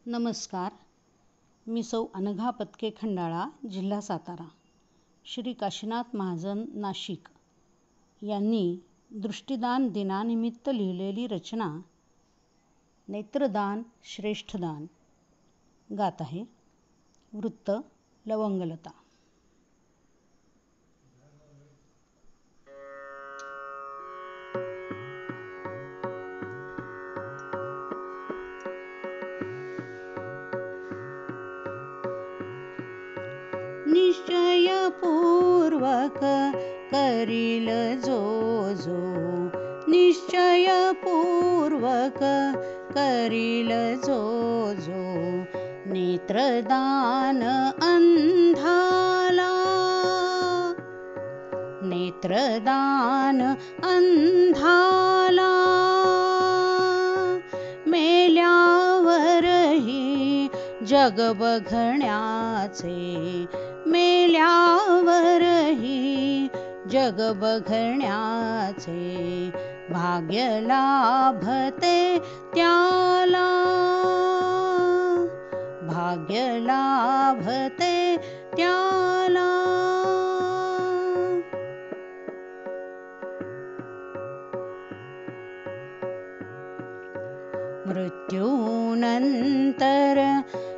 नमस्कार. मी सौ अनघा पत्के खंडाळा, जिल्हा सातारा. श्री काशीनाथ महाजन नाशिक यांनी दृष्टिदान दिनानिमित्त लिहिलेली रचना नेत्रदान श्रेष्ठदान गात आहे. वृत्त लवंगलता. निश्चयपूर्वक करील जो जो, निश्चयपूर्वक करील जो जो, नेत्रदान अंधाला, नेत्रदान अंधाला. मेल्यावरही जग बघण्याचे, मेल्यावरही जग बघण्याचे, भाग्य लाभते त्याला, भाग्य लाभते त्याला. मृत्यूनंतर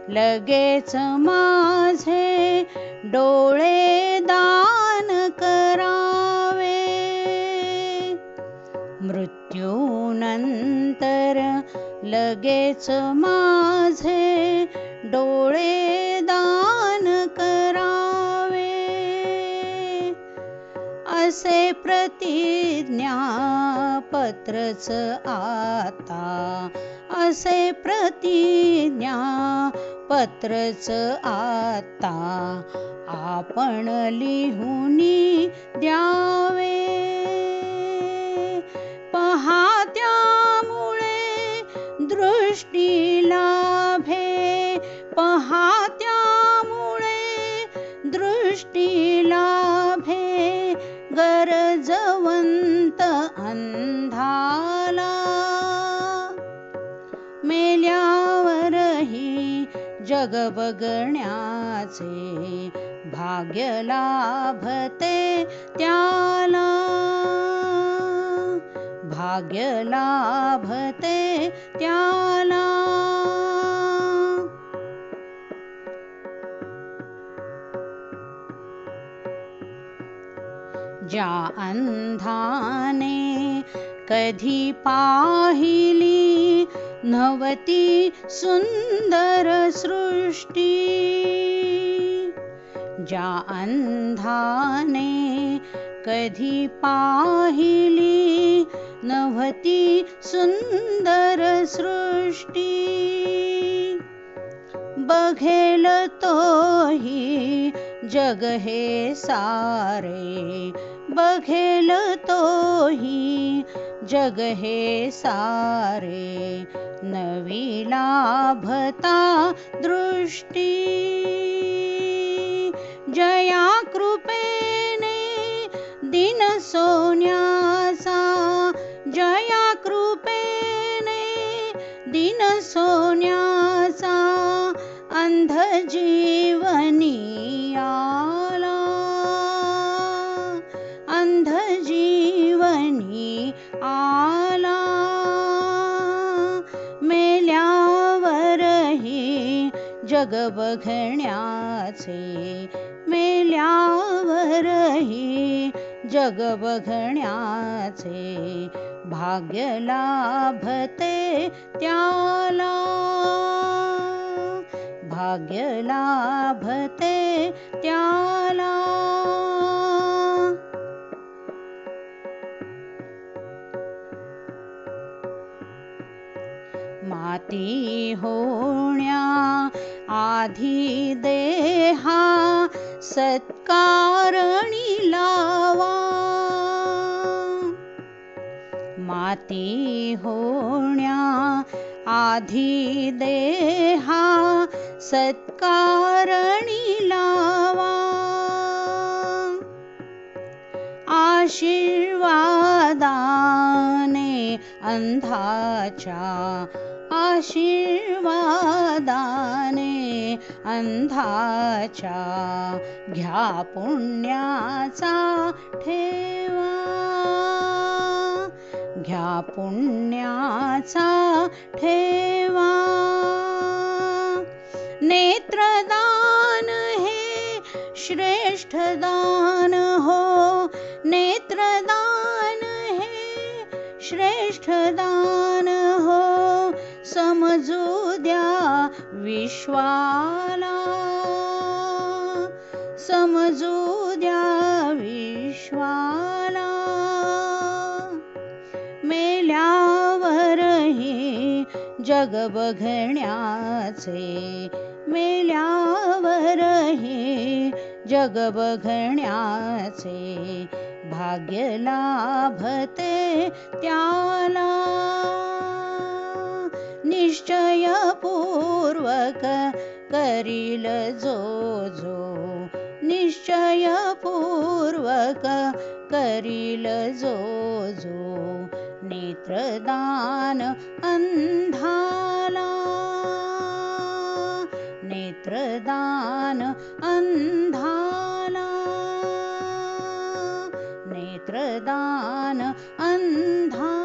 लगेच माझे डोळे दान करावे, मृत्यूनंतर लगेच माझे डोळे दान करावे. असे प्रतिज्ञापत्रच आता, असे प्रतिज्ञापत्रच आता, आपण लिहूनी द्यावे. पहात्यामुळे दृष्टी लाभे, पहात्यामुळे दृष्टी लाभे, गरजवंत अंधाला. मेल्यावरही जग बघण्याचे, भाग्य लाभते त्याला, भाग्य लाभते त्याला. ज्या अंधाने कधी पाहिली नवती सुंदर सृष्टी, ज्या अंधाने कधी पाहिली नवती सुंदर सृष्टी, बघेल तोही जग हे सारे, बघेल तोही जग हे सारे, नवी लाभता दृष्टी. जया कृपेने दिन सोन्याचा, जया कृपेने दिन सोन्याचा, अंध जीवनी आला, अंध जीवनी आला. मेल्यावरही जग बघण्याचे, मेल्यावरही जग बघण्याचे, भाग्य लाभते त्याला, भाग्य लाभते त्याला. माती होण्या आधी देहा सत्कारणी लावा, माती होण्या आधी देहा सत्कारणी लावा. आशीर्वादाने अंधाच्या, आशीर्वादाने नेत्रदाने अंधाच्या घ्या पुण्याचा ठेवा, घ्या पुण्याचा ठेवा. नेत्रदान हे श्रेष्ठ दान हो, नेत्रदान हे श्रेष्ठ दान हो. समजू द्या विश्वाला, समजू द्या विश्वाला. मेल्यावरही जग बघण्याचे, मेल्यावरही जग बघण्याचे. भाग्य लाभते त्याला, निश्चयपूर्वक करील जो जो, निश्चयपूर्वक करील जो जो. नेत्रदान अंधाला, नेत्रदान अंधाला, नेत्रदान अंधाला.